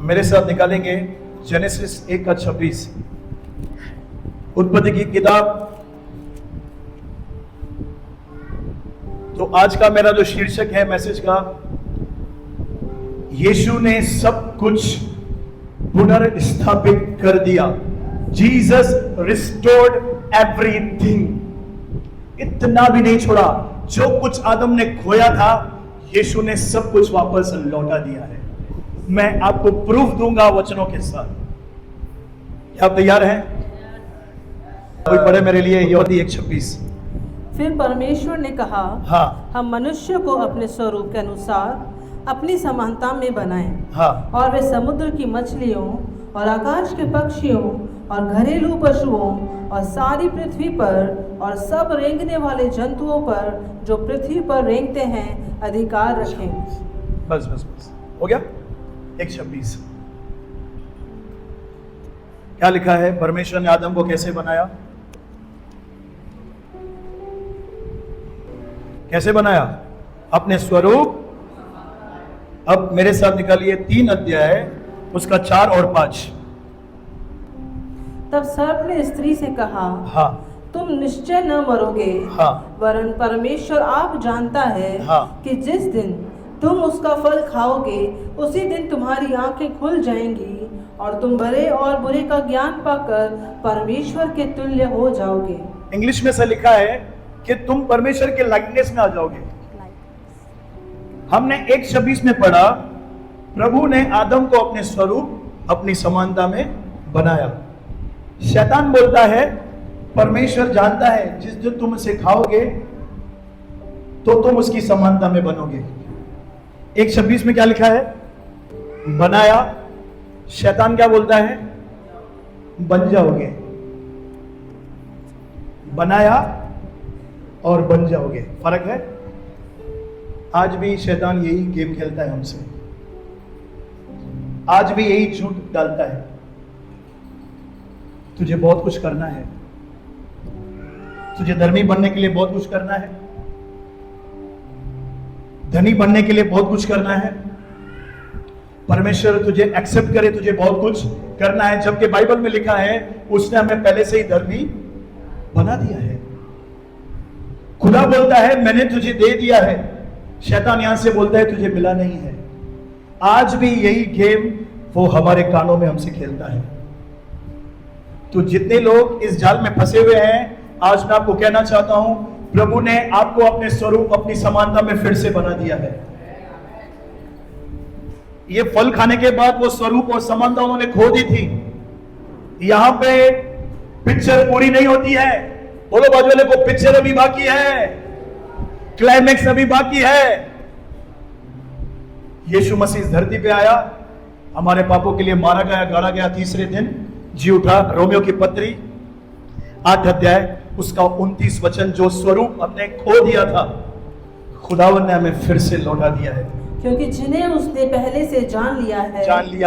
मेरे साथ निकालेंगे जेनेसिस 1:26, उत्पत्ति की किताब। तो आज का मेरा जो शीर्षक है मैसेज का, यीशु ने सब कुछ पुनर्स्थापित कर दिया। Jesus restored everything. इतना भी नहीं छोड़ा, जो कुछ आदम ने खोया था यीशु ने सब कुछ वापस लौटा दिया है। मैं आपको प्रूफ दूंगा वचनों के साथ। क्या आप तैयार हैं? कोई पढ़े मेरे लिए यहोती 1:26। फिर परमेश्वर ने कहा, हाँ हम मनुष्य को अपने स्वरूप के अनुसार अपनी समानता में बनाएं, हाँ और वे समुद्र की मछलियों और आकाश के पक्षियों और घरेलू पशुओं और सारी पृथ्वी पर और सब रेंगने वाले जंतुओं पर जो पृथ्वी पर रेंगते हैं अधिकार रखें। बस बस बस हो गया। 1:26 क्या लिखा है? परमेश्वर ने आदम को कैसे बनाया? कैसे बनाया? अपने स्वरूप। अब मेरे साथ निकालिए 3 अध्याय, उसका 4 और 5। तब सर्प ने स्त्री से कहा, हाँ तुम निश्चय न मरोगे, हाँ वरन परमेश्वर आप जानता है हाँ। कि जिस दिन तुम उसका फल खाओगे उसी दिन तुम्हारी आंखें खुल जाएंगी और तुम भले और बुरे का ज्ञान पाकर परमेश्वर के तुल्य हो जाओगे। इंग्लिश में से लिखा है कि तुम परमेश्वर के लाइकनेस में आ जाओगे। हमने 1:26 में पढ़ा, प्रभु ने आदम को अपने स्वरूप अपनी समानता में बनाया। शैतान बोलता है परमेश्वर जानता है जिस दिन तुम उसे खाओगे तो तुम उसकी समानता में बनोगे। 1:26 में क्या लिखा है? बनाया। शैतान क्या बोलता है? बन जाओगे। बनाया और बन जाओगे, फर्क है। आज भी शैतान यही गेम खेलता है हमसे, आज भी यही झूठ डालता है। तुझे बहुत कुछ करना है, तुझे धर्मी बनने के लिए बहुत कुछ करना है, धनी बनने के लिए बहुत कुछ करना है, परमेश्वर तुझे एक्सेप्ट करे तुझे बहुत कुछ करना है। जबकि बाइबल में लिखा है उसने हमें पहले से ही धर्मी बना दिया है। खुदा बोलता है मैंने तुझे दे दिया है, शैतान यहां से बोलता है तुझे मिला नहीं है। आज भी यही गेम वो हमारे कानों में हमसे खेलता है। तो जितने लोग इस जाल में फंसे हुए हैं, आज मैं आपको कहना चाहता हूं, प्रभु ने आपको अपने स्वरूप अपनी समानता में फिर से बना दिया है। ये फल खाने के बाद वो स्वरूप और समानता उन्होंने खो दी थी। यहां पे पिक्चर पूरी नहीं होती है। बोलो बाजू वाले को, पिक्चर अभी बाकी है, क्लाइमेक्स अभी बाकी है। यीशु मसीह इस धरती पे आया, हमारे पापों के लिए मारा गया, गाड़ा गया, तीसरे दिन जी उठा। रोमियो की पत्री 8 अध्याय उसका 29 वचन, जो स्वरूप हमने खो दिया था खुदावन ने हमें फिर से लौटा दिया है। क्योंकि जिन्हें उसने पहले से जान लिया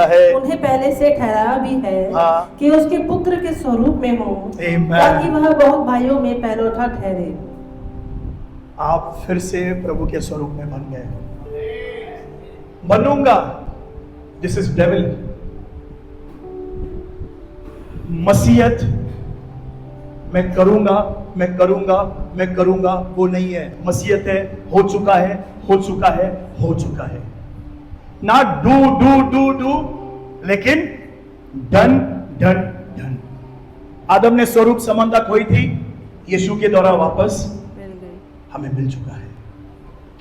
है उन्हें पहले से ठहराया भी है, हाँ। कि उसके पुत्र के स्वरूप में हो, Amen। ताकि वह बहुत भाइयों में पहलौठा ठहरे। आप फिर से प्रभु के स्वरूप में बन गए। बनूंगा, दिस इज डेविल। मसीहत मैं करूंगा मैं करूंगा मैं करूंगा वो नहीं है। मसीहत है हो चुका है हो चुका है हो चुका है। ना डू डू डू डू, लेकिन डन डन डन। आदम ने स्वरूप समानता खोई थी, यीशु के द्वारा वापस हमें मिल चुका है।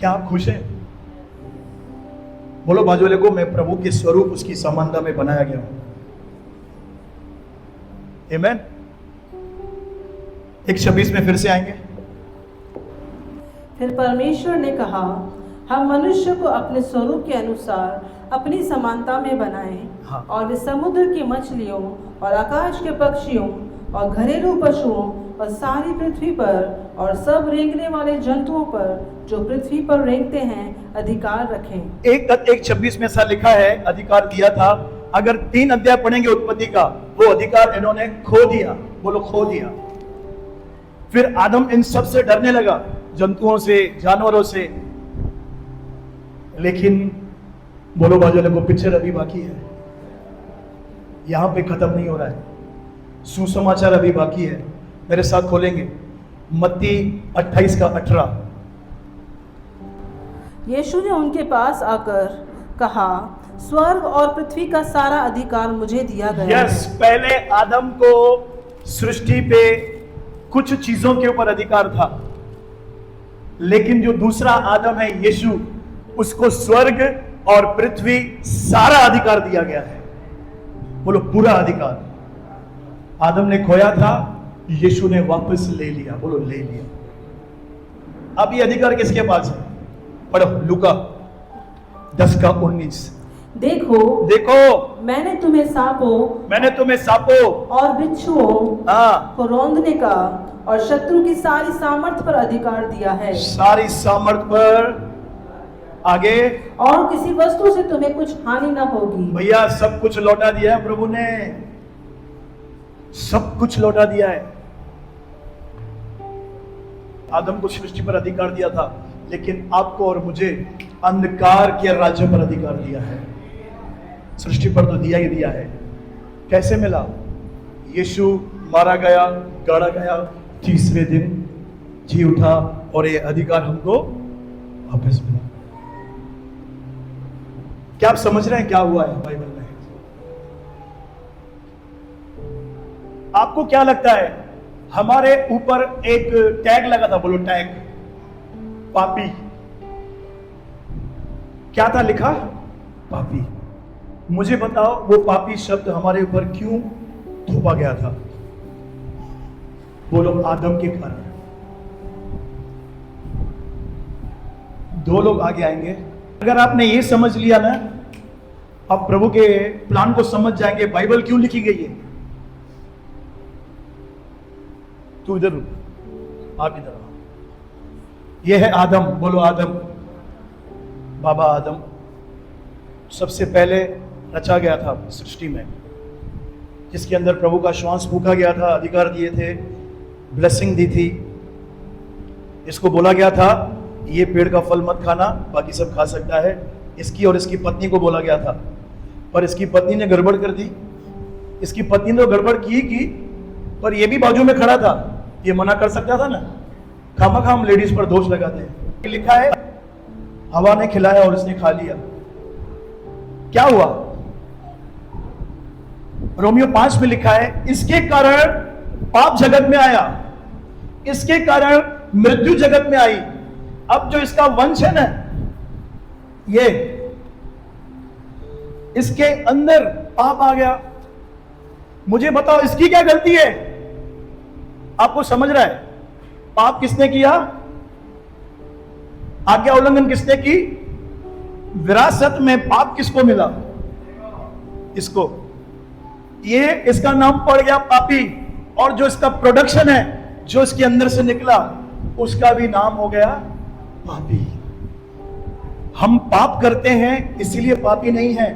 क्या आप खुश हैं? बोलो बाजू वाले को, मैं प्रभु के स्वरूप उसकी समानता में बनाया गया हूं। आमेन। 1:26 में फिर से आएंगे। फिर परमेश्वर ने कहा, हम मनुष्य को अपने स्वरूप के अनुसार अपनी समानता में बनाएं, हाँ। और वे समुद्र की मछलियों और आकाश के पक्षियों और घरेलू पशुओं और सारी पृथ्वी पर और सब रेंगने वाले जंतुओं पर जो पृथ्वी पर रेंगते हैं अधिकार रखें। 1:26 में ऐसा लिखा है, अधिकार दिया था। अगर 3 अध्याय पढ़ेंगे उत्पत्ति का, वो अधिकार इन्होंने खो दिया। बोलो खो दिया। फिर आदम इन सब से डरने लगा, जंतुओं से, जानवरों से। लेकिन बोलो बाजू वाले को, पिक्चर अभी बाकी है। यहां पे खत्म नहीं हो रहा है, सुसमाचार अभी बाकी है। मेरे साथ खोलेंगे मत्ती 28 का 18। यीशु ने उनके पास आकर कहा, स्वर्ग और पृथ्वी का सारा अधिकार मुझे दिया गया यस, है। पहले आदम को सृष्टि पे कुछ चीजों के ऊपर अधिकार था, लेकिन जो दूसरा आदम है यीशु, उसको स्वर्ग और पृथ्वी सारा अधिकार दिया गया है। बोलो पूरा अधिकार। आदम ने खोया था, यीशु ने वापस ले लिया। बोलो ले लिया। अब ये अधिकार किसके पास है? पढ़ो लूका 10 का 19। देखो देखो मैंने तुम्हें सांपों और बिच्छुओं को रौंदने का और शत्रु की सारी सामर्थ पर अधिकार दिया है। सारी सामर्थ पर। आगे, और किसी वस्तु से तुम्हें कुछ हानि न होगी। भैया सब कुछ लौटा दिया है प्रभु ने, सब कुछ लौटा दिया है। आदम को सृष्टि पर अधिकार दिया था, लेकिन आपको और मुझे अंधकार के राज्य पर अधिकार दिया है। सृष्टि पर तो दिया ही दिया है। कैसे मिला? यीशु मारा गया, गाड़ा गया, तीसरे दिन जी उठा और ये अधिकार हमको वापस मिला। क्या आप समझ रहे हैं क्या हुआ है बाइबल में? आपको क्या लगता है? हमारे ऊपर एक टैग लगा था। बोलो टैग। पापी। क्या था लिखा? पापी। मुझे बताओ वो पापी शब्द हमारे ऊपर क्यों थोपा गया था? बोलो आदम के कारण। दो लोग आगे आएंगे। अगर आपने ये समझ लिया ना, आप प्रभु के प्लान को समझ जाएंगे। बाइबल क्यों लिखी गई है? तू इधर रुक, आप इधर आओ। ये है आदम। बोलो आदम। बाबा आदम सबसे पहले रचा गया था सृष्टि में, जिसके अंदर प्रभु का श्वास फूंका गया था, अधिकार दिए थे, ब्लेसिंग दी थी। इसको बोला गया था ये पेड़ का फल मत खाना, बाकी सब खा सकता है। इसकी और इसकी पत्नी को बोला गया था, पर इसकी पत्नी ने गड़बड़ कर दी। इसकी पत्नी ने तो गड़बड़ की, पर ये भी बाजू में खड़ा था, ये मना कर सकता था ना। खामखा हम लेडीज पर दोष लगाते हैं। लिखा है हवा ने खिलाया और इसने खा लिया। क्या हुआ? रोमियो 5 में लिखा है इसके कारण पाप जगत में आया, इसके कारण मृत्यु जगत में आई। अब जो इसका वंश है ना, ये इसके अंदर पाप आ गया। मुझे बताओ इसकी क्या गलती है? आपको समझ रहा है? पाप किसने किया? आज्ञा उल्लंघन किसने की? विरासत में पाप किसको मिला? इसको। ये इसका नाम पड़ गया पापी, और जो इसका प्रोडक्शन है, जो इसके अंदर से निकला, उसका भी नाम हो गया पापी। हम पाप करते हैं इसीलिए पापी नहीं है।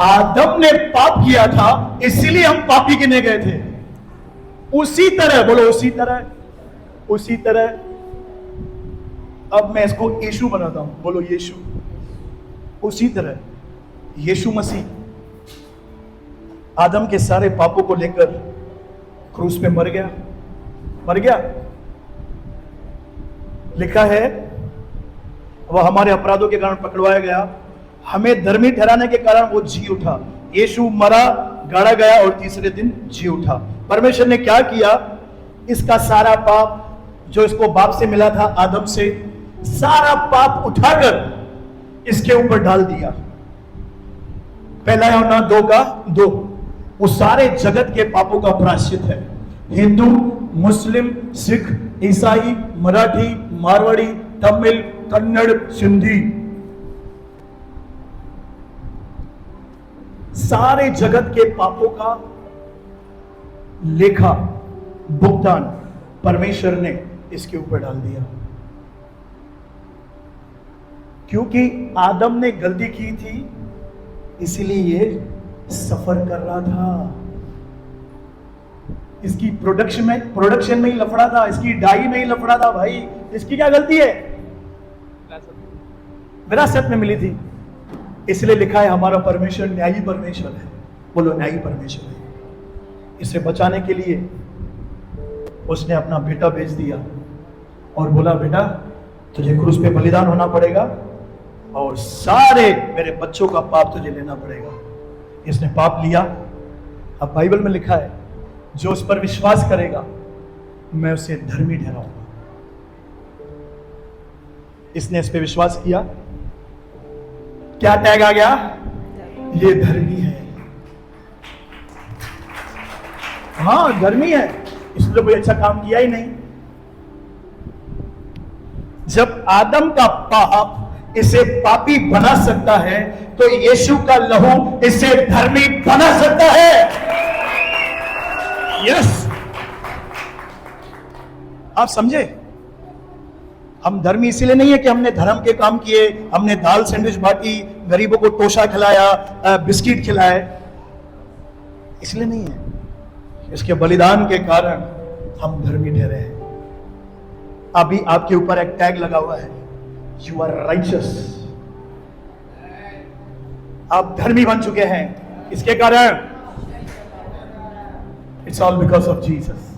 आदम ने पाप किया था इसीलिए हम पापी गिने गए थे। उसी तरह, बोलो उसी तरह, उसी तरह। अब मैं इसको यीशु बनाता हूं। बोलो यीशु। उसी तरह यीशु मसीह आदम के सारे पापों को लेकर क्रूस पे मर गया। मर गया। लिखा है वह हमारे अपराधों के कारण पकड़वाया गया, हमें धर्मी ठहराने के कारण वो जी उठा। यीशु मरा, गाड़ा गया और तीसरे दिन जी उठा। परमेश्वर ने क्या किया? इसका सारा पाप जो इसको बाप से मिला था, आदम से, सारा पाप उठाकर इसके ऊपर डाल दिया। पहला यूहन्ना 2 का 2। वो सारे जगत के पापों का प्रायश्चित है। हिंदू, मुस्लिम, सिख, ईसाई, मराठी, मारवाड़ी, तमिल, कन्नड़, सिंधी, सारे जगत के पापों का लेखा भुगतान परमेश्वर ने इसके ऊपर डाल दिया। क्योंकि आदम ने गलती की थी, इसीलिए ये सफर कर रहा था। इसकी प्रोडक्शन में ही लफड़ा था, इसकी डाई में ही लफड़ा था। भाई इसकी क्या गलती है? विरासत में मिली थी। इसलिए लिखा है हमारा परमेश्वर न्यायी परमेश्वर है। बोलो न्यायी परमेश्वर है। इसे बचाने के लिए उसने अपना बेटा भेज दिया और बोला बेटा तुझे क्रूस पे बलिदान होना पड़ेगा और सारे मेरे बच्चों का पाप तुझे लेना पड़ेगा। इसने पाप लिया। अब बाइबल में लिखा है जो उस पर विश्वास करेगा मैं उसे धर्मी ठहराऊंगा। इसने इस पे विश्वास किया, क्या टैग आ गया? ये धर्मी है। हाँ धर्मी है, इसलिए कोई अच्छा काम किया ही नहीं। जब आदम का पाप इसे पापी बना सकता है तो यीशु का लहू इसे धर्मी बना सकता है। यस, आप समझे? हम धर्मी इसीलिए नहीं है कि हमने धर्म के काम किए, हमने दाल सैंडविच बांटी, गरीबों को तोशा खिलाया, बिस्किट खिलाए, इसलिए नहीं है। इसके बलिदान के कारण हम धर्मी ठहरे हैं। अभी आपके ऊपर एक टैग लगा हुआ है, यू आर राइचस। आप धर्मी बन चुके हैं। इसके कारण it's all because of Jesus.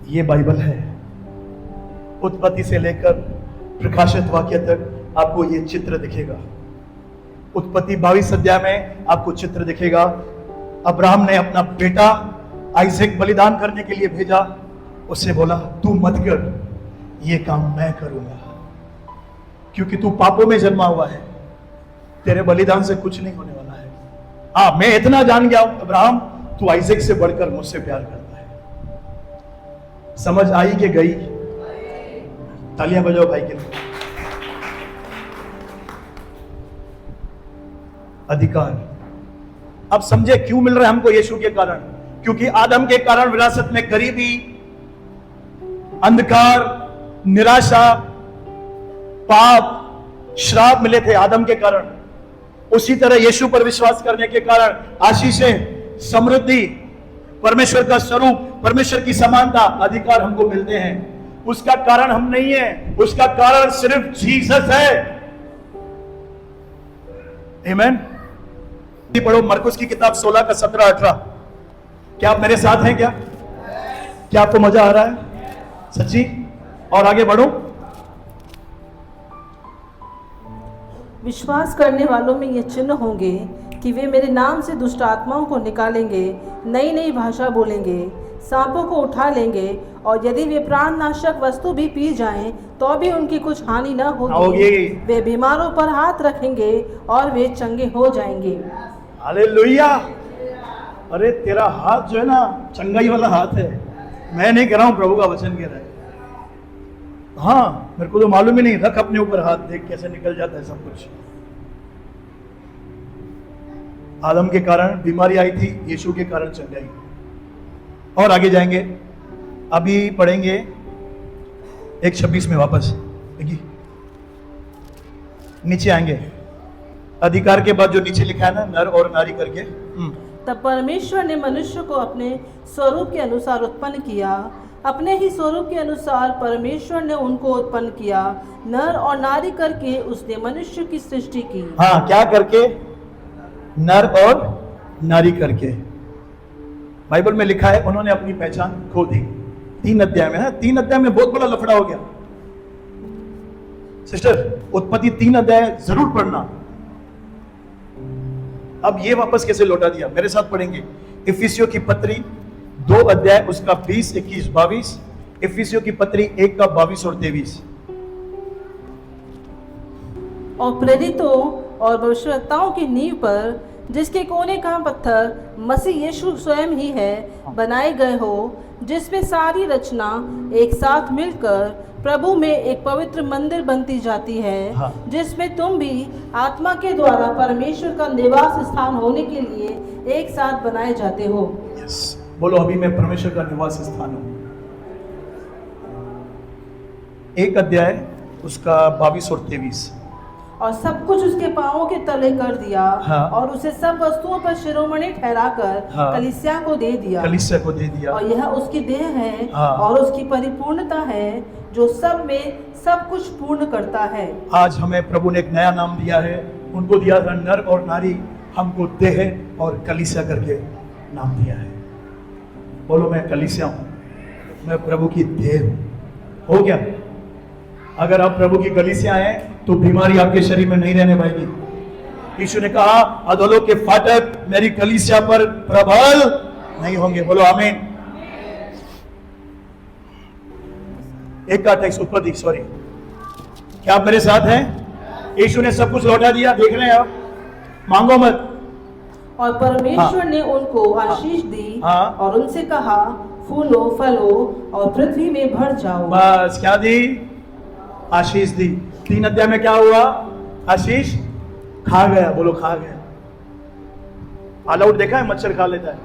ये बाइबल है। उत्पत्ति से लेकर प्रकाशित वाक्य तक आपको ये चित्र दिखेगा। उत्पत्ति 22 अध्याय में आपको चित्र दिखेगा। अब्राहम ने अपना बेटा आइजैक बलिदान करने के लिए भेजा। उससे बोला तू मत कर, ये काम मैं करूंगा, क्योंकि तू पापों में जन्मा हुआ है, तेरे बलिदान से कुछ नहीं होने वाला है। हाँ मैं इतना जान गया हूं अब्राहम, तू आइजैक से बढ़कर मुझसे प्यार करता है। समझ आई कि गई? तालियां बजाओ भाई के लिए। अधिकार अब समझे क्यों मिल रहा है हमको यीशु के कारण? क्योंकि आदम के कारण विरासत में गरीबी, अंधकार, निराशा, पाप, श्राप मिले थे आदम के कारण। उसी तरह यीशु पर विश्वास करने के कारण आशीषें, समृद्धि, परमेश्वर का स्वरूप, परमेश्वर की समानता, अधिकार हमको मिलते हैं। उसका कारण हम नहीं है, उसका कारण सिर्फ जीसस है। आमीन। पढ़ो मरकुस की किताब 16 का 17-18। क्या आप मेरे साथ हैं? क्या आपको मजा आ रहा है सच्ची? और आगे बढ़ो। विश्वास करने वालों में ये चिन्ह होंगे कि वे मेरे नाम से दुष्ट आत्माओं को निकालेंगे, नई नई भाषा बोलेंगे, सांपों को उठा लेंगे, और यदि वे प्राणनाशक वस्तु भी पी जाएं तो भी उनकी कुछ हानि न होगी। वे बीमारों पर हाथ रखेंगे और वे चंगे हो जाएंगे। हालेलुया। अरे तेरा हाथ जो है ना चंगाई वाला हाथ है। मैं नहीं कह रहा हूं, प्रभु का वचन कह रहा है। हाँ मेरे को तो मालूम ही नहीं, रख अपने ऊपर हाथ, देख कैसे निकल जाता है सब कुछ। आदम के कारण बीमारी आई थी, यीशु के कारण चंगाई। और आगे जाएंगे, अभी पढ़ेंगे 1:26 में वापस देखिए, नीचे आएंगे। अधिकार के बाद जो नीचे लिखा है ना, नर और नारी करके। तब परमेश्वर ने मनुष्य को अपने स्वरूप के अनुसार उत्पन्न किया, अपने ही स्वरूप के अनुसार परमेश्वर ने उनको उत्पन्न किया, नर और नारी करके उसने मनुष्य की सृष्टि की। हाँ क्या करके? नर और नारी करके। बाइबल में लिखा है उन्होंने अपनी पहचान खो दी। 3 अध्याय में है। 3 अध्याय में बहुत बड़ा लफड़ा हो गया सिस्टर। उत्पत्ति 3 अध्याय जरूर पढ़ना। अब ये वापस कैसे लौटा दिया? मेरे साथ पढ़ेंगे। इफिसियों की पत्री 2 अध्याय उसका 20, 21, 22। इफिसियों की पत्री 1 का 22 और 23। और प्रेरितों और भविष्यवक्ताओं की नींव पर, जिसके कोने का पत्थर मसीह यीशु स्वयं ही है, बनाए गए हो, जिसमें सारी रचना एक साथ मिलकर प्रभु में एक पवित्र मंदिर बनती जाती है। हाँ। जिसमें तुम भी आत्मा के द्वारा परमेश्वर का निवास स्थान होने के लिए एक साथ बनाए जाते हो। यस, बोलो अभी मैं परमेश्वर का निवास स्थान हूं। 1 अध्याय उसका 22 और 23। और सब कुछ उसके पांवों के तले कर दिया। हाँ। और उसे सब वस्तुओं पर शिरोमणि ठहराकर हाँ। कलीसिया को दे दिया। कलीसिया को दे दिया। और यह उसकी देह है। हाँ। और उसकी परिपूर्णता है, जो सब में सब कुछ पूर्ण करता है। आज हमें प्रभु ने एक नया नाम दिया है। उनको दिया था नर और नारी। हमको देह और कलीसिया करके नाम दिया है। बोलो मैं कलीसिया हूं, मैं प्रभु की देह हूं। हो गया। अगर आप प्रभु की कलीसिया हैं तो बीमारी आपके शरीर में नहीं रहने पाएगी। यीशु ने कहा अधोलोक के फाटक मेरी कलीसिया पर प्रबल नहीं होंगे। बोलो आमीन। 1:28 उत्पत्ति, सॉरी, क्या आप मेरे साथ हैं? यीशु ने सब कुछ लौटा दिया, देख रहे हैं आप, मांगो मत। और परमेश्वर ने उनको आशीष दी और उनसे कहा फूलो फलो और पृथ्वी में भर जाओ। बस क्या दी? आशीष दी। 3 अध्याय में क्या हुआ? आशीष खा गया। बोलो खा गया। ऑल आउट देखा है? मच्छर खा लेता है,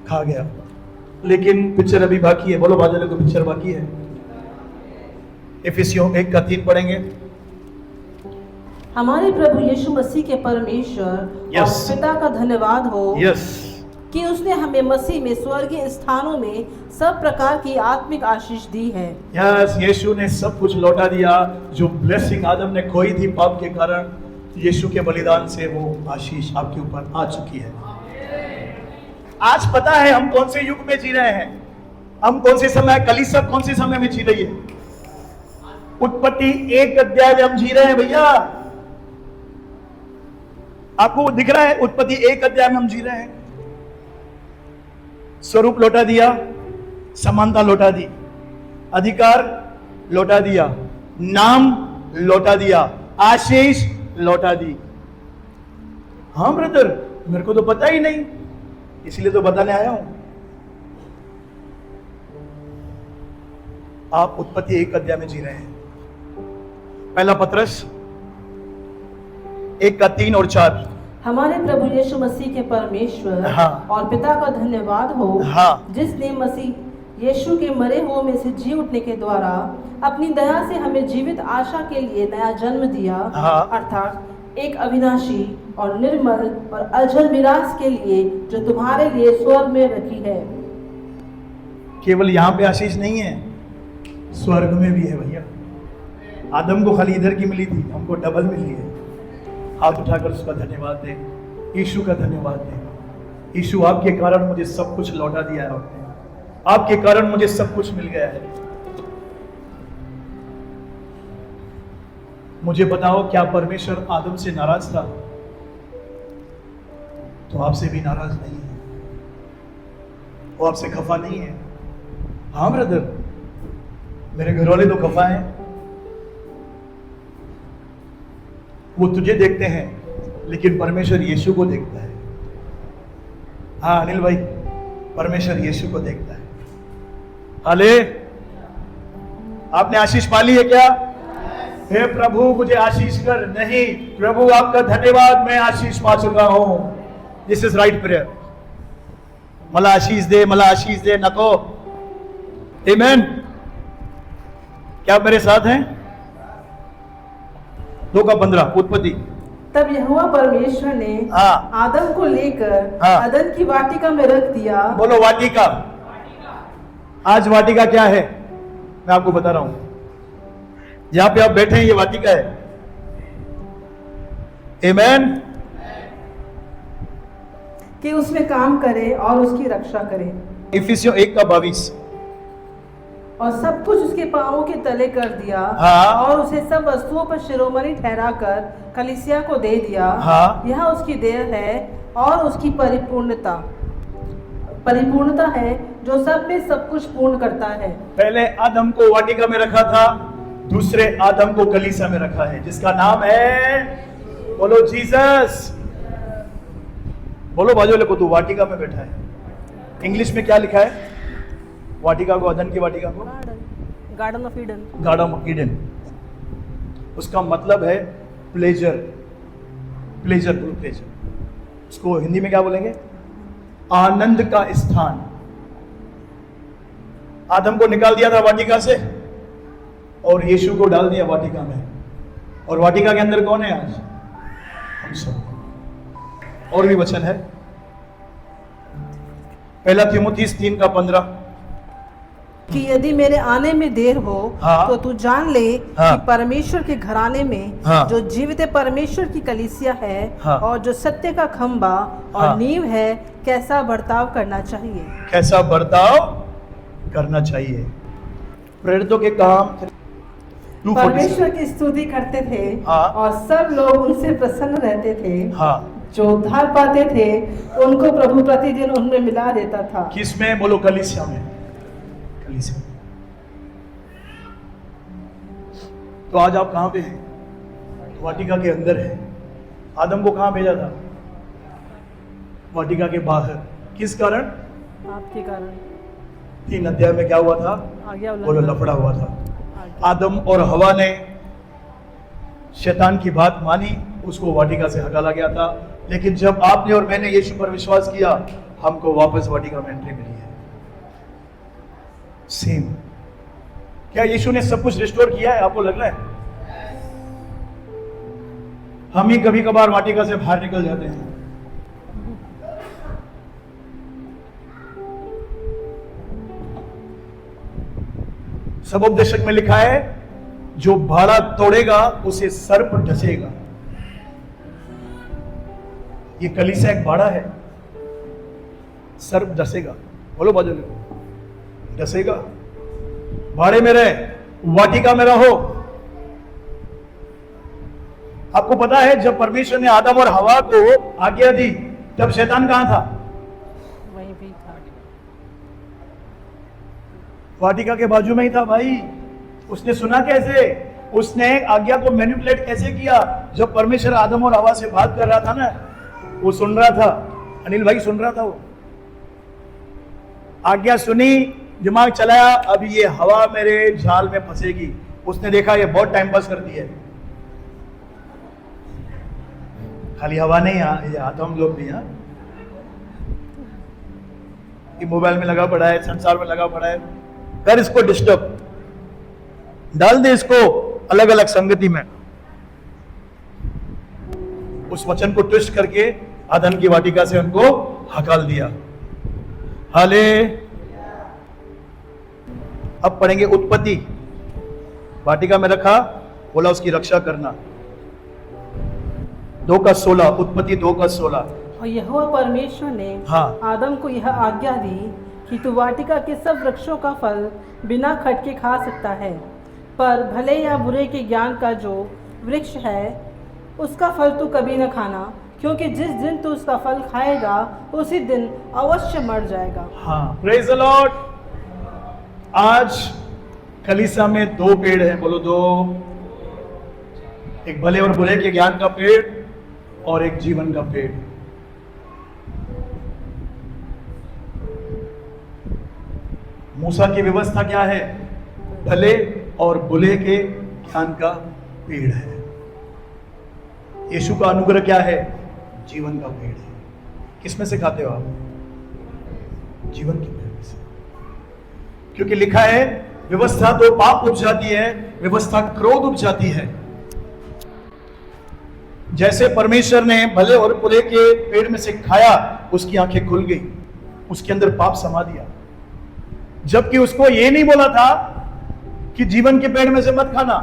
खा गया। लेकिन पिक्चर अभी बाकी है। बोलो बादल को पिक्चर बाकी है। इफिसियों 1:3 पढ़ेंगे। हमारे प्रभु यीशु मसीह के परमेश्वर और पिता का धन्यवाद हो कि उसने हमें मसीह में स्वर्गीय स्थानों में सब प्रकार की आत्मिक आशीष दी है। यीशु ने सब कुछ लौटा दिया। जो ब्लेसिंग आदम ने खोई थी पाप के कारण, यीशु के बलिदान से वो आशीष आपके ऊपर आ चुकी है। आज पता है हम कौन से युग में जी रहे हैं, हम कौन से समय, कलीसिया कौन से समय में जी रही है। उत्पत्ति 1 अध्याय में हम जी रहे हैं भैया। आपको दिख रहा है? उत्पत्ति 1 अध्याय में हम जी रहे हैं। स्वरूप लौटा दिया, समानता लौटा दी, अधिकार लौटा दिया, नाम लौटा दिया, आशीष लौटा दी। हाँ ब्रदर, मेरे को तो पता ही नहीं, इसलिए तो बताने आया हूं। आप उत्पत्ति 1 अध्याय में जी रहे हैं। पहला पत्रस 1:3 और 4। हमारे प्रभु यीशु मसीह के परमेश्वर और पिता का धन्यवाद हो जिसने मसीह यीशु के मरे हुओं में से जी उठने के द्वारा अपनी दया से हमें जीवित आशा के लिए नया जन्म दिया, अर्थात एक अविनाशी और निर्मल और अजल विरासत के लिए जो तुम्हारे लिए स्वर्ग में रखी है। केवल यहाँ पे आशीष नहीं है, स्वर्ग में भी है भैया। आदम को खाली इधर की मिली थी, हमको डबल मिली है। हाथ उठाकर उसका धन्यवाद दें, यीशु का धन्यवाद दें। यीशु आपके कारण मुझे सब कुछ लौटा दिया है आपने, आपके कारण मुझे सब कुछ मिल गया है। मुझे बताओ, क्या परमेश्वर आदम से नाराज था? तो आपसे भी नाराज नहीं है, वो आपसे खफा नहीं है। हाँ ब्रदर, मेरे घर वाले तो खफा हैं, वो तुझे देखते हैं, लेकिन परमेश्वर यीशु को देखता है। हाँ अनिल भाई, परमेश्वर यीशु को देखता है। हाले, आपने आशीष पा ली है क्या? हे प्रभु मुझे आशीष कर। नहीं, प्रभु आपका धन्यवाद, मैं आशीष पा चुका हूं। This is right prayer. मला आशीष दे, मला आशीष दे, नको। आमेन। क्या आप मेरे साथ हैं? 2:15 उत्पत्ति। तब यहोवा परमेश्वर ने आदम को लेकर अदन की वाटिका में रख दिया। बोलो वाटिका। आज वाटिका क्या है मैं आपको बता रहा हूं। जहां पे आप बैठे हैं ये वाटिका है। आमेन। कि उसमें काम करे और उसकी रक्षा करे। इफिसियों 1:22। और सब कुछ उसके पांवों के तले कर दिया और उसे सब वस्तुओं पर शिरोमणि ठहराकर कलीसिया को दे दिया। यह उसकी देह है और उसकी परिपूर्णता है जो सब में सब कुछ पूर्ण करता है। पहले आदम को वाटिका में रखा था, दूसरे आदम को कलीसिया में रखा है, जिसका नाम है, बोलो जीसस। बोलो बाजू को, तू वाटिका में बैठा है। इंग्लिश में क्या लिखा है वाटिका को? अदन की वाटिका को garden of Eden. Garden of Eden. उसका मतलब है प्लेजर। प्लेजर, बोलो प्लेजर। उसको हिंदी में क्या बोलेंगे? आनंद का स्थान। आदम को निकाल दिया था वाटिका से और यीशु को डाल दिया वाटिका में। और वाटिका के अंदर कौन है आज? हम सब। और भी वचन है, 1 तीमुथियुस 3:15। कि यदि मेरे आने में देर हो हाँ। तो तू जान ले हाँ। कि परमेश्वर के घराने में हाँ। जो जीवित परमेश्वर की कलीसिया है हाँ। और जो सत्य का खंबा और हाँ। नींव है, कैसा बर्ताव करना चाहिए। कैसा बर्ताव करना चाहिए। प्रेरितों के काम 247। परमेश्वर की स्तुति करते थे हाँ। और सब लोग उनसे प्रसन्न रहते थे। हाँ। जो उद्धार पाते थे उनको प्रभु प्रतिदिन उनमें मिला देता था। किसमें? बोलो, कलीसिया में। कलीसिया। तो आज आप कहां पे हैं? वाटिका के अंदर है। आदम को कहां भेजा था? वाटिका के बाहर। किस कारण? आपके कारण। 3 अध्याय में क्या हुआ था? आज्ञा बोलो, उल्लंघन। लफड़ा हुआ था। आदम और हवा ने शैतान की बात मानी, उसको वाटिका से हटाला गया था। लेकिन जब आपने और मैंने यीशु पर विश्वास किया, हमको वापस वाटिका में एंट्री मिली है। सेम। क्या यीशु ने सब कुछ रिस्टोर किया है? आपको लग रहा है? हम ही कभी कभार वाटिका से बाहर निकल जाते हैं। सबोपदेशक में लिखा है, जो भाड़ा तोड़ेगा उसे सर्प डसेगा। ये कलीसिया एक भाड़ा है, सर्प डसेगा। बोलो बाजू में, डसेगा। भाड़े में रहे, वाटिका में रहो। आपको पता है, जब परमेश्वर ने आदम और हवा को आज्ञा दी, तब शैतान कहां था? वहीं भी था। वाटिका के बाजू में ही था भाई। उसने सुना कैसे? उसने आज्ञा को मैनिपुलेट कैसे किया? जब परमेश्वर आदम और हवा से बात कर रहा था ना, वो सुन रहा था। अनिल भाई सुन रहा था। वो आज्ञा सुनी, दिमाग चलाया, अब ये हवा मेरे जाल में फंसेगी। उसने देखा ये बहुत टाइम पास करती है। खाली हवा नहीं, ये आदम लोग भी। ये मोबाइल में लगा पड़ा है, संसार में लगा पड़ा है। कर इसको डिस्टर्ब, डाल दे इसको अलग अलग संगति में। उस वचन को ट्विस्ट करके आदम की वाटिका से उनको हकाल दिया। हाले। अब पढ़ेंगे उत्पत्ति। वाटिका में रखा, बोला उसकी रक्षा करना। 2:16, उत्पत्ति 2:16। और यहोवा परमेश्वर ने हाँ। आदम को यह आज्ञा दी कि तू वाटिका के सब वृक्षों का फल बिना खटके खा सकता है, पर भले या बुरे के ज्ञान का जो वृक्ष है उसका फल तू कभी न खाना, क्योंकि जिस दिन तू उसका फल खाएगा उसी दिन अवश्य मर जाएगा। हाँ, प्रेज द लॉर्ड। आज कलीसिया में 2 पेड़ हैं। बोलो 2। एक भले और बुरे के ज्ञान का पेड़ और एक जीवन का पेड़। मूसा की व्यवस्था क्या है? भले और बुरे के ज्ञान का पेड़ है। यीशु का अनुग्रह क्या है? जीवन का पेड़ है। किसमें से खाते हो आप? जीवन के पेड़ में से। क्योंकि लिखा है, व्यवस्था तो पाप उपजाती है, व्यवस्था क्रोध उपजाती है। जैसे परमेश्वर ने भले और बुरे के पेड़ में से खाया, उसकी आंखें खुल गई, उसके अंदर पाप समा दिया। जबकि उसको यह नहीं बोला था कि जीवन के पेड़ में से मत खाना।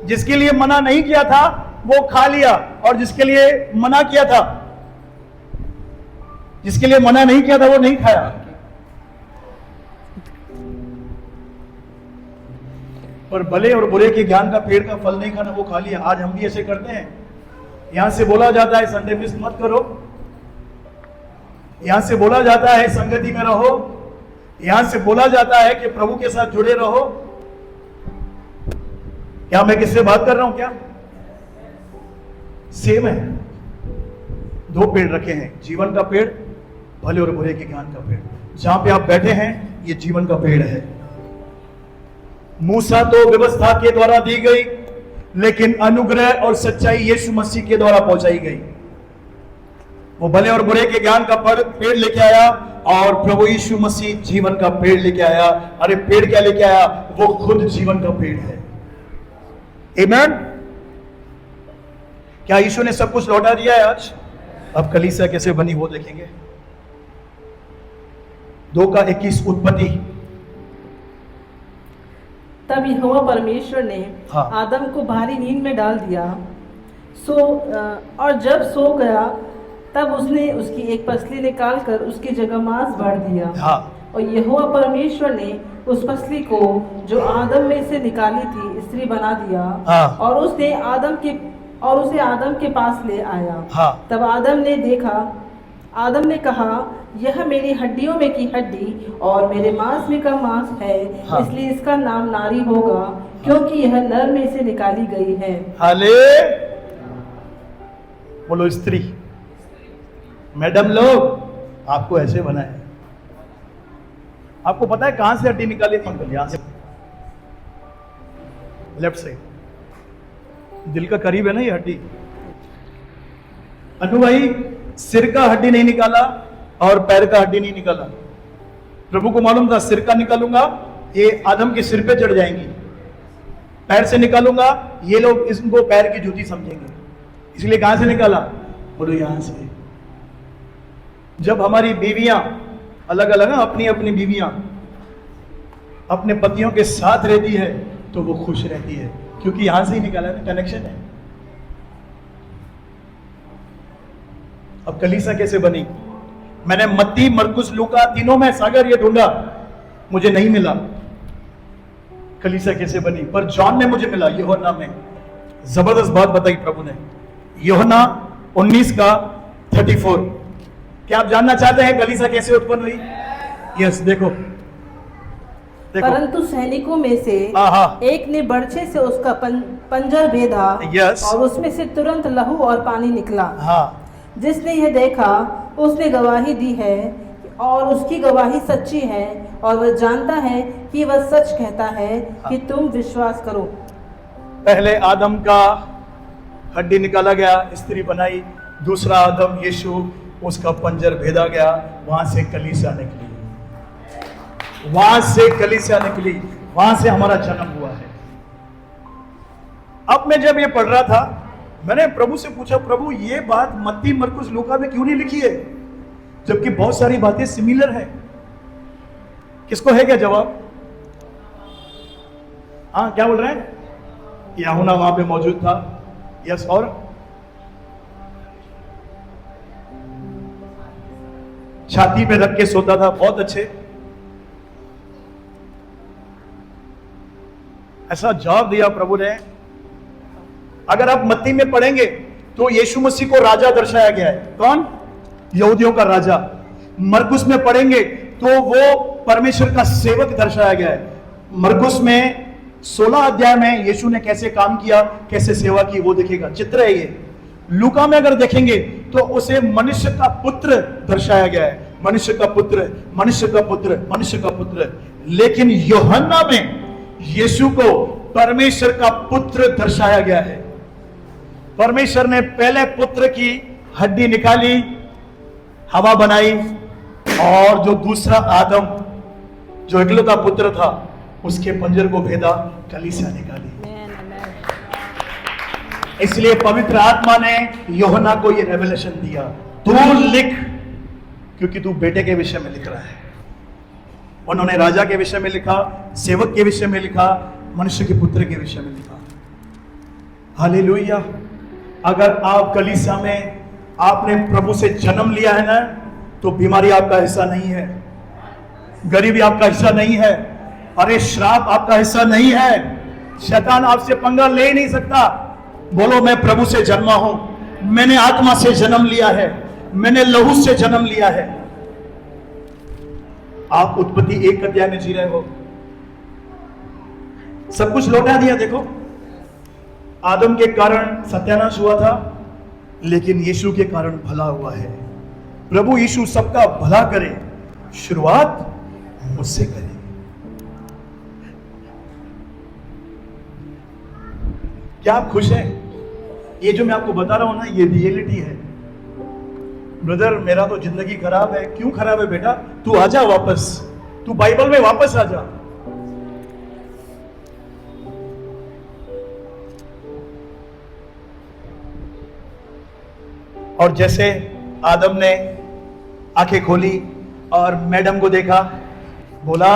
जिसके लिए मना नहीं किया था वो खा लिया, और जिसके लिए मना किया था, जिसके लिए मना नहीं किया था वो नहीं खाया। पर भले और बुरे के ज्ञान का पेड़ का फल नहीं खाना, वो खा लिया। आज हम भी ऐसे करते हैं। यहां से बोला जाता है संडे मिस मत करो, यहां से बोला जाता है संगति में रहो, यहां से बोला जाता है कि प्रभु के साथ जुड़े रहो। क्या मैं किससे बात कर रहा हूं? क्या सेम है? 2 पेड़ रखे हैं, जीवन का पेड़, भले और बुरे के ज्ञान का पेड़। जहां पे आप बैठे हैं ये जीवन का पेड़ है। मूसा तो व्यवस्था के द्वारा दी गई, लेकिन अनुग्रह और सच्चाई यीशु मसीह के द्वारा पहुंचाई गई। वो भले और बुरे के ज्ञान का पेड़ लेके आया, और प्रभु यीशु मसीह जीवन का पेड़ लेके आया। अरे पेड़ क्या लेके आया? वो खुद जीवन का पेड़ है। आमीन। क्या यीशु ने सब कुछ लौटा दिया है आज? अब कलीसिया कैसे बनी वो देखेंगे। 2:21 उत्पत्ति। तब यहोवा परमेश्वर ने हाँ। आदम को भारी नींद में डाल दिया। और जब सो गया तब उसने उसकी एक पसली निकालकर उसकी जगह मांस भर दिया। हाँ। और यहोवा परमेश्वर ने उस पसली को जो आदम में से निकाली थी स्त्री बना दिया। हाँ। और उसे आदम के पास ले आया। हाँ। तब आदम ने कहा, यह मेरी हड्डियों में की हड्डी और मेरे मांस में का मांस है। हाँ। इसलिए इसका नाम नारी होगा, क्योंकि यह नर में से निकाली गई है। हाले बोलो स्त्री। मैडम लोग आपको ऐसे बना है। आपको पता है कहां से हड्डी निकाली थी अंकल? यहां से, लेफ्ट साइड। दिल का करीब है ना ये हड्डी। अनु भाई, सिर का हड्डी नहीं निकाला और पैर का हड्डी नहीं निकाला। प्रभु को मालूम था सिर का निकालूंगा ये आदम के सिर पे चढ़ जाएंगी, पैर से निकालूंगा ये लोग इसको पैर की जूती समझेंगे, इसलिए कहां से निकाला? बोलो यहां से। जब हमारी बीवियां अलग अलग है, अपनी अपनी बीवियां अपने पतियों के साथ रहती है तो वो खुश रहती है, क्योंकि यहां से ही निकाला है, कनेक्शन है। अब कलीसिया कैसे बनी? मैंने मत्ती, मरकुस, लूका तीनों में सागर ये ढूंढा, मुझे नहीं मिला। कलीसिया कैसे बनी? पर जॉन में मुझे मिला, यूहन्ना में। जबरदस्त बात बताई प्रभु ने। यूहन्ना 19 का 34। क्या आप जानना चाहते हैं कलीसिया कैसे उत्पन्न हुई? यस, देखो देखो। परंतु सैनिकों में से हाँ। एक ने बर्छे से उसका पंजर भेदा। यस। और उसमें से तुरंत लहू और पानी निकला। हाँ। जिसने यह देखा उसने गवाही दी है और उसकी गवाही सच्ची है, और वह जानता है कि वह सच कहता है कि तुम विश्वास करो। पहले आदम का हड्डी निकाला गया, स्त्री बनाई। दूसरा आदम यीशु, उसका पंजर भेदा गया, वहां से कलीसिया निकली, वहां से कलीसिया निकली, वहां से हमारा जन्म हुआ है। अब मैं जब ये पढ़ रहा था, मैंने प्रभु से पूछा, प्रभु ये बात मत्ती, मरकुस, लूका में क्यों नहीं लिखी है, जबकि बहुत सारी बातें सिमिलर है? किसको है क्या जवाब? हाँ, क्या बोल रहे हैं? यूहन्ना वहां पे मौजूद था। यस। और छाती पे रख के सोता था, बहुत अच्छे। ऐसा जवाब दिया प्रभु ने। अगर आप मत्ती में पढ़ेंगे तो यीशु मसीह को राजा दर्शाया गया है। कौन? यहूदियों का राजा। मरकुस में पढ़ेंगे तो वो परमेश्वर का सेवक दर्शाया गया है। मरकुस में 16 अध्याय में यीशु ने कैसे काम किया, कैसे सेवा की, वो दिखेगा, चित्र है ये। लूका में अगर देखेंगे तो उसे मनुष्य का पुत्र दर्शाया गया है। मनुष्य का पुत्र, मनुष्य का पुत्र, मनुष्य का पुत्र। लेकिन यूहन्ना में यीशु को परमेश्वर का पुत्र दर्शाया गया है। परमेश्वर ने पहले पुत्र की हड्डी निकाली, हवा बनाई, और जो दूसरा आदम जो इकलौता पुत्र था उसके पंजर को भेदा, कलीसिया निकाली। इसलिए पवित्र आत्मा ने यूहन्ना को यह रेवलेशन दिया, तू लिख, क्योंकि तू बेटे के विषय में लिख रहा है। उन्होंने राजा के विषय में लिखा, सेवक के विषय में लिखा, मनुष्य के पुत्र के विषय में लिखा। हालेलुया। अगर आप कलीसिया में आपने प्रभु से जन्म लिया है ना, तो बीमारी आपका हिस्सा नहीं है, गरीबी आपका हिस्सा नहीं है, अरे श्राप आपका हिस्सा नहीं है। शैतान आपसे पंगा ले ही नहीं सकता। बोलो, मैं प्रभु से जन्मा हूं, मैंने आत्मा से जन्म लिया है, मैंने लहू से जन्म लिया है। आप उत्पत्ति 1 अध्याय में जी रहे हो, सब कुछ लौटा दिया। देखो, आदम के कारण सत्यानाश हुआ था, लेकिन यीशु के कारण भला हुआ है। प्रभु यीशु सबका भला करे, शुरुआत मुझसे करे। क्या आप खुश हैं? ये जो मैं आपको बता रहा हूं ना, ये रियलिटी है। ब्रदर, मेरा तो जिंदगी खराब है। क्यों खराब है बेटा? तू आजा वापस, तू बाइबल में वापस आ जा। और जैसे आदम ने आंखें खोली और मैडम को देखा, बोला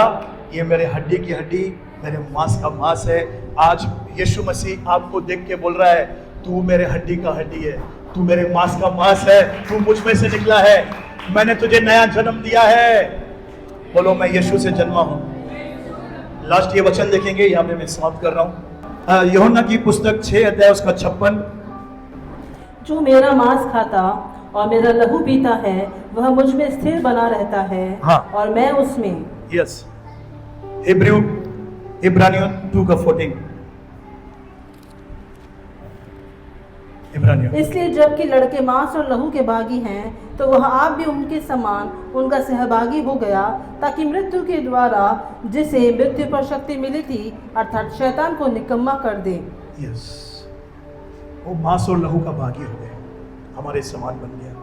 ये मेरे हड्डी की हड्डी, मेरे मांस का मांस है। आज यीशु मसीह आपको देख के बोल रहा है, तू मेरे हड्डी का हड्डी है, तू मेरे मांस का मांस है, तू मुझ में से निकला है, मैंने तुझे नया जन्म दिया है। बोलो, मैं यीशु से जन्मा हूं। लास्ट ये वचन देखेंगे, यहाँ पे मैं समाप्त कर रहा हूं। यूहन्ना की पुस्तक 6 अध्याय उसका 56। जो मेरा मांस खाता और मेरा लहू पीता है वह मुझ में स्थिर बना रहता है, हाँ। और मैं उसमें। यस, इब्रानियों 2 का 14। इब्रानियों। इसलिए जबकि लड़के मांस और लहू के भागी हैं, तो वह आप भी उनके समान उनका सहभागी हो गया, ताकि मृत्यु के द्वारा जिसे मृत्यु पर शक्ति मिली थी, अर्थात शैतान को निकम्मा कर दे। यस, वो मांस और लहू का भागी हो गए, हमारे समान बन गया।